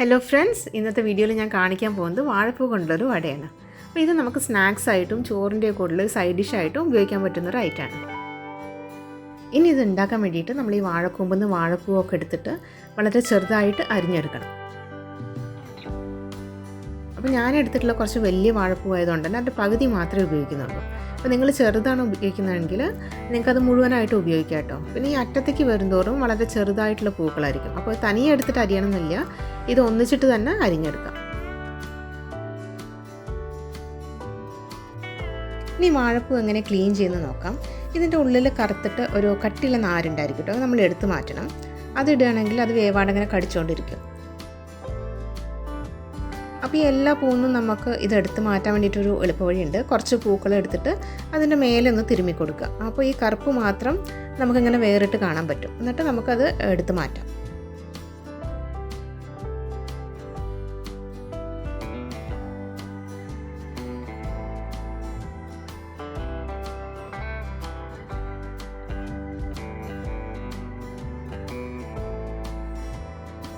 Hello friends, ഇന്നത്തെ വീഡിയോയിൽ ഞാൻ കാണിക്കാൻ പോകുന്നത് വാഴപ്പൂ കൊണ്ടുള്ളൊരു വടയാണ്. അപ്പോൾ ഇത് നമുക്ക് സ്നാക്സ് ആയിട്ടും ചോറിൻ്റെ കൂടുതൽ സൈഡ് ഡിഷായിട്ടും ഉപയോഗിക്കാൻ പറ്റുന്നൊരു ഐറ്റമാണ്. ഇനി ഇത് ഉണ്ടാക്കാൻ വേണ്ടിയിട്ട് നമ്മൾ ഈ വാഴക്കൂമ്പിൽ നിന്ന് വാഴപ്പൂവൊക്കെ എടുത്തിട്ട് വളരെ ചെറുതായിട്ട് അരിഞ്ഞെടുക്കണം. അപ്പോൾ ഞാൻ എടുത്തിട്ടുള്ള കുറച്ച് വലിയ വാഴപ്പൂ ആയതുകൊണ്ട് തന്നെ അതിൻ്റെ പകുതി മാത്രമേ ഉപയോഗിക്കുന്നുള്ളൂ. അപ്പോൾ നിങ്ങൾ ചെറുതാണ് ഉപയോഗിക്കുന്നതെങ്കിൽ നിങ്ങൾക്കത് മുഴുവനായിട്ട് ഉപയോഗിക്കാം കേട്ടോ. പിന്നെ ഈ അറ്റത്തേക്ക് വരുന്തോറും വളരെ ചെറുതായിട്ടുള്ള പൂക്കളായിരിക്കും. അപ്പോൾ തനിയെ എടുത്തിട്ട് അരിയണമെന്നില്ല, ഇത് ഒന്നിച്ചിട്ട് തന്നെ അരിഞ്ഞെടുക്കാം. ഇനി വാഴപ്പൂ എങ്ങനെ ക്ലീൻ ചെയ്യുന്നത് നോക്കാം. ഇതിൻ്റെ ഉള്ളിൽ കറുത്തിട്ട് ഒരു കട്ടിയുള്ള നാരുണ്ടായിരിക്കും കേട്ടോ, നമ്മൾ എടുത്ത് മാറ്റണം. അതിടുകയാണെങ്കിൽ അത് വേവാടങ്ങനെ കടിച്ചുകൊണ്ടിരിക്കും. അപ്പോൾ ഈ എല്ലാ പൂന്നും നമുക്ക് ഇതെടുത്ത് മാറ്റാൻ വേണ്ടിയിട്ടൊരു എളുപ്പവഴിയുണ്ട്. കുറച്ച് പൂക്കൾ എടുത്തിട്ട് അതിൻ്റെ മേലെ ഒന്ന് തിരുമ്മി കൊടുക്കുക. അപ്പോൾ ഈ കറുപ്പ് മാത്രം നമുക്കിങ്ങനെ വേറിട്ട് കാണാൻ പറ്റും. എന്നിട്ട് നമുക്കത് എടുത്ത് മാറ്റാം.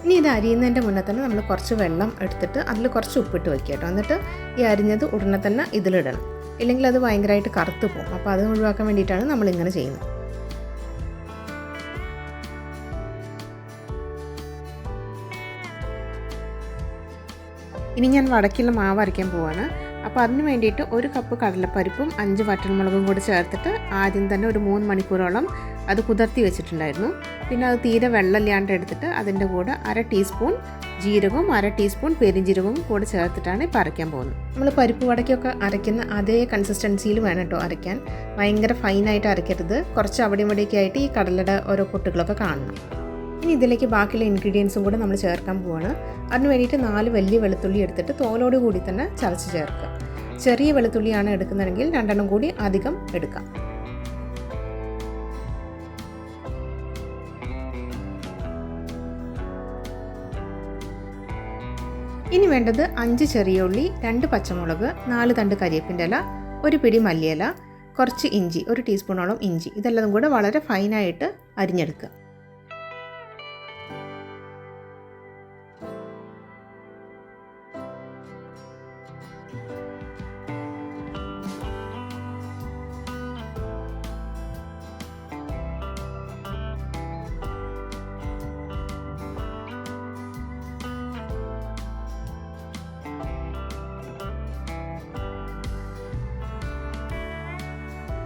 ഇനി ഇത് അരിയുന്നതിൻ്റെ മുന്നേ തന്നെ നമ്മൾ കുറച്ച് വെള്ളം എടുത്തിട്ട് അതിൽ കുറച്ച് ഉപ്പിട്ട് വയ്ക്കുക കേട്ടോ. എന്നിട്ട് ഈ അരിഞ്ഞത് ഉടനെ തന്നെ ഇതിലിടണം, ഇല്ലെങ്കിൽ അത് ഭയങ്കരമായിട്ട് കറുത്ത് പോകും. അപ്പോൾ അത് ഒഴിവാക്കാൻ വേണ്ടിയിട്ടാണ് നമ്മളിങ്ങനെ ചെയ്യുന്നത്. ഇനി ഞാൻ വടക്കുള്ള മാവ് അരയ്ക്കാൻ പോവാണ്. അപ്പോൾ അതിന് വേണ്ടിയിട്ട് 1 കപ്പ് കടലപ്പരിപ്പും 5 വറ്റൽമുളകും കൂടി ചേർത്തിട്ട് ആദ്യം തന്നെ ഒരു 3 മണിക്കൂറോളം അത് കുതിർത്തി വെച്ചിട്ടുണ്ടായിരുന്നു. പിന്നെ അത് തീരെ വെള്ളമില്ലാണ്ട് എടുത്തിട്ട് അതിൻ്റെ കൂടെ 1/2 ടീസ്പൂൺ ജീരകവും 1/2 ടീസ്പൂൺ പെരിഞ്ജീരകവും കൂടെ ചേർത്തിട്ടാണ് ഇപ്പോൾ അരയ്ക്കാൻ പോകുന്നത്. നമ്മൾ പരിപ്പ് വടക്കൊക്കെ അരയ്ക്കുന്ന അതേ കൺസിസ്റ്റൻസിയിൽ വേണം കേട്ടോ അരയ്ക്കാൻ. ഭയങ്കര ഫൈനായിട്ട് അരയ്ക്കരുത്. കുറച്ച് അവിടെയും ഇവിടെയൊക്കെ ആയിട്ട് ഈ കടലയുടെ ഓരോ പൊട്ടുകളൊക്കെ കാണണം. ഇനി ഇതിലേക്ക് ബാക്കിയുള്ള ഇൻഗ്രീഡിയൻസും കൂടെ നമ്മൾ ചേർക്കാൻ പോവാണ്. അതിന് വേണ്ടിയിട്ട് 4 വലിയ വെളുത്തുള്ളി എടുത്തിട്ട് തോലോട് കൂടി തന്നെ ചതച്ച് ചേർക്കുക. ചെറിയ വെളുത്തുള്ളിയാണ് എടുക്കുന്നതെങ്കിൽ 2 എണ്ണം കൂടി അധികം എടുക്കാം. ഇനി വേണ്ടത് 5 ചെറിയ ഉള്ളി, 2 പച്ചമുളക്, 4 തണ്ട് കരിയേപ്പിൻ്റെ ഇല, 1 പിടി മല്ലിയില, കുറച്ച് ഇഞ്ചി, 1 ടീസ്പൂണോളം ഇഞ്ചി. ഇതെല്ലാം കൂടെ വളരെ ഫൈനായിട്ട് അരിഞ്ഞെടുക്കുക.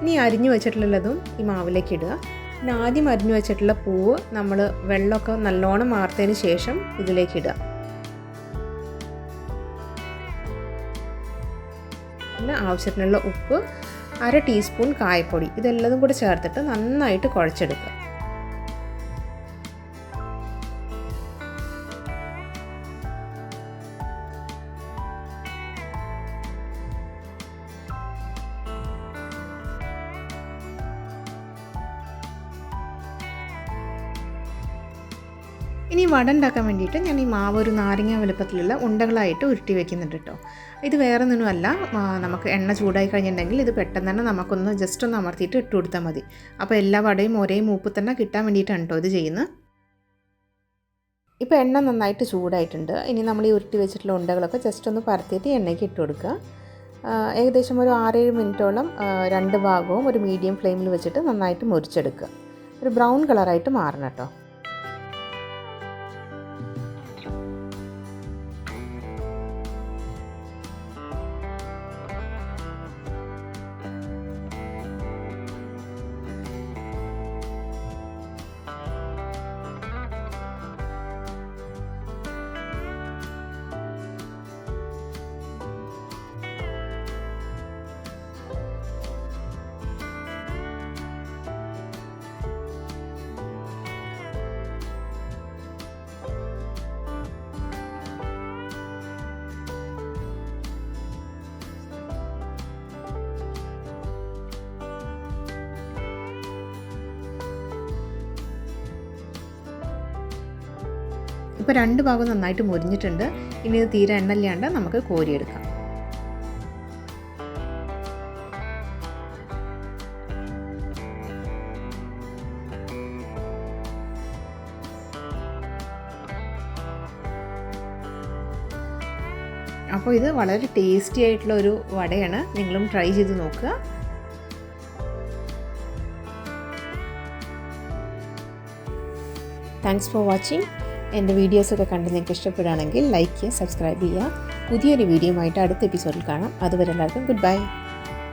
ഇനി അരിഞ്ഞു വെച്ചിട്ടുള്ളതും ഈ മാവിലേക്ക് ഇടുക. പിന്നെ ആദ്യം അരിഞ്ഞു വെച്ചിട്ടുള്ള പൂവ് നമ്മൾ വെള്ളമൊക്കെ നല്ലോണം മാർത്തതിന് ശേഷം ഇതിലേക്ക് ഇടുക. പിന്നെ ആവശ്യത്തിനുള്ള ഉപ്പ്, 1/2 ടീസ്പൂൺ കായപ്പൊടി, ഇതെല്ലതും കൂടി ചേർത്തിട്ട് നന്നായിട്ട് കുഴച്ചെടുക്കുക. ഇനി വട ഉണ്ടാക്കാൻ വേണ്ടിയിട്ട് ഞാൻ ഈ മാവ് ഒരു നാരങ്ങ വലുപ്പത്തിലുള്ള ഉണ്ടകളായിട്ട് ഉരുട്ടി വെക്കുന്നുണ്ട് കേട്ടോ. ഇത് വേറെ ഒന്നുമല്ല, നമുക്ക് എണ്ണ ചൂടായി കഴിഞ്ഞിട്ടുണ്ടെങ്കിൽ ഇത് പെട്ടെന്ന് തന്നെ നമുക്കൊന്ന് ജസ്റ്റ് ഒന്ന് അമർത്തിയിട്ട് ഇട്ട് കൊടുത്താൽ മതി. അപ്പോൾ എല്ലാ വടയും ഒരേ മൂപ്പിൽ തന്നെ കിട്ടാൻ വേണ്ടിയിട്ടാണ് കേട്ടോ ഇത് ചെയ്യുന്നത്. ഇപ്പോൾ എണ്ണ നന്നായിട്ട് ചൂടായിട്ടുണ്ട്. ഇനി നമ്മൾ ഈ ഉരുട്ടി വെച്ചിട്ടുള്ള ഉണ്ടകളൊക്കെ ജസ്റ്റ് ഒന്ന് പരത്തിയിട്ട് എണ്ണയ്ക്ക് ഇട്ട് കൊടുക്കുക. ഏകദേശം ഒരു 6-7 മിനിറ്റോളം 2 ഭാഗവും ഒരു മീഡിയം ഫ്ലെയിമിൽ വെച്ചിട്ട് നന്നായിട്ട് മുരിച്ചെടുക്കുക. ഒരു ബ്രൗൺ കളറായിട്ട് മാറണം കേട്ടോ. ഇപ്പോൾ 2 ഭാഗം നന്നായിട്ട് മുരിഞ്ഞിട്ടുണ്ട്. ഇനി ഇത് തീരെ എണ്ണയില്ലാണ്ട് നമുക്ക് കോരിയെടുക്കാം. അപ്പോൾ ഇത് വളരെ ടേസ്റ്റി ആയിട്ടുള്ള ഒരു വടയാണ്. നിങ്ങളും ട്രൈ ചെയ്ത് നോക്കുക. Thanks for watching. എൻ്റെ വീഡിയോസൊക്കെ കണ്ട് നിങ്ങൾക്ക് ഇഷ്ടപ്പെടുകയാണെങ്കിൽ ലൈക്ക് ചെയ്യുക, സബ്സ്ക്രൈബ് ചെയ്യുക. പുതിയൊരു വീഡിയോ ആയിട്ട് അടുത്ത എപ്പിസോഡിൽ കാണാം. അതുവരെ എല്ലാവർക്കും ഗുഡ് ബൈ.